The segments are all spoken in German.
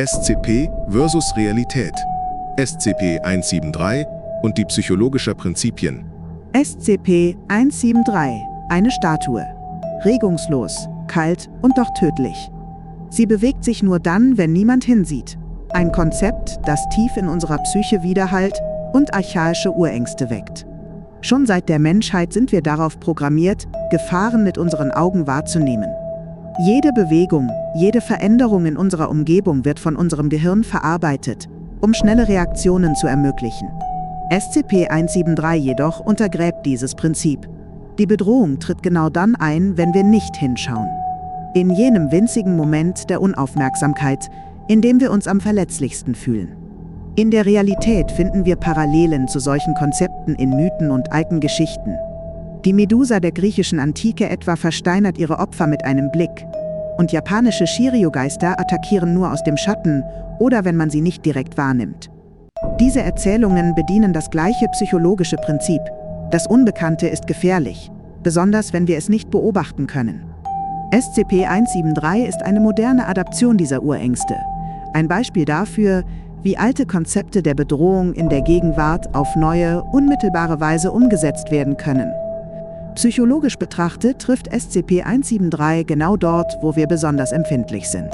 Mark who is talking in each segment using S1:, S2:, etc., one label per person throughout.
S1: SCP versus Realität. SCP-173 und die psychologischer Prinzipien.
S2: SCP-173, eine Statue. Regungslos, kalt und doch tödlich. Sie bewegt sich nur dann, wenn niemand hinsieht. Ein Konzept, das tief in unserer Psyche widerhallt und archaische Urängste weckt. Schon seit der Menschheit sind wir darauf programmiert, Gefahren mit unseren Augen wahrzunehmen. Jede Bewegung, jede Veränderung in unserer Umgebung wird von unserem Gehirn verarbeitet, um schnelle Reaktionen zu ermöglichen. SCP-173 jedoch untergräbt dieses Prinzip. Die Bedrohung tritt genau dann ein, wenn wir nicht hinschauen. In jenem winzigen Moment der Unaufmerksamkeit, in dem wir uns am verletzlichsten fühlen. In der Realität finden wir Parallelen zu solchen Konzepten in Mythen und alten Geschichten. Die Medusa der griechischen Antike etwa versteinert ihre Opfer mit einem Blick. Und japanische Shiryu-Geister attackieren nur aus dem Schatten oder wenn man sie nicht direkt wahrnimmt. Diese Erzählungen bedienen das gleiche psychologische Prinzip. Das Unbekannte ist gefährlich, besonders wenn wir es nicht beobachten können. SCP-173 ist eine moderne Adaption dieser Urängste. Ein Beispiel dafür, wie alte Konzepte der Bedrohung in der Gegenwart auf neue, unmittelbare Weise umgesetzt werden können. Psychologisch betrachtet trifft SCP-173 genau dort, wo wir besonders empfindlich sind.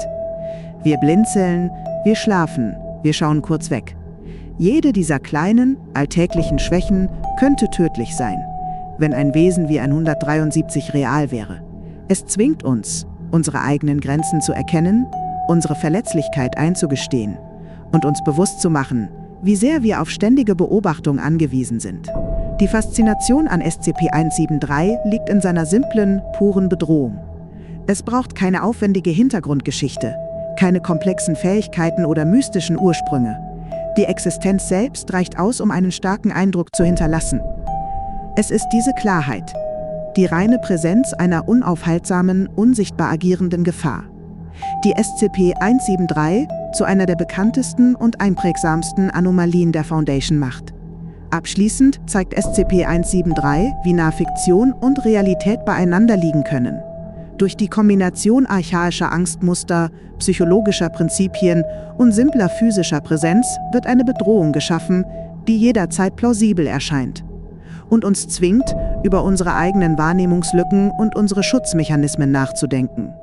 S2: Wir blinzeln, wir schlafen, wir schauen kurz weg. Jede dieser kleinen, alltäglichen Schwächen könnte tödlich sein, wenn ein Wesen wie 173 real wäre. Es zwingt uns, unsere eigenen Grenzen zu erkennen, unsere Verletzlichkeit einzugestehen und uns bewusst zu machen, wie sehr wir auf ständige Beobachtung angewiesen sind. Die Faszination an SCP-173 liegt in seiner simplen, puren Bedrohung. Es braucht keine aufwendige Hintergrundgeschichte, keine komplexen Fähigkeiten oder mystischen Ursprünge. Die Existenz selbst reicht aus, um einen starken Eindruck zu hinterlassen. Es ist diese Klarheit, die reine Präsenz einer unaufhaltsamen, unsichtbar agierenden Gefahr, die SCP-173 zu einer der bekanntesten und einprägsamsten Anomalien der Foundation macht. Abschließend zeigt SCP-173, wie nah Fiktion und Realität beieinander liegen können. Durch die Kombination archaischer Angstmuster, psychologischer Prinzipien und simpler physischer Präsenz wird eine Bedrohung geschaffen, die jederzeit plausibel erscheint und uns zwingt, über unsere eigenen Wahrnehmungslücken und unsere Schutzmechanismen nachzudenken.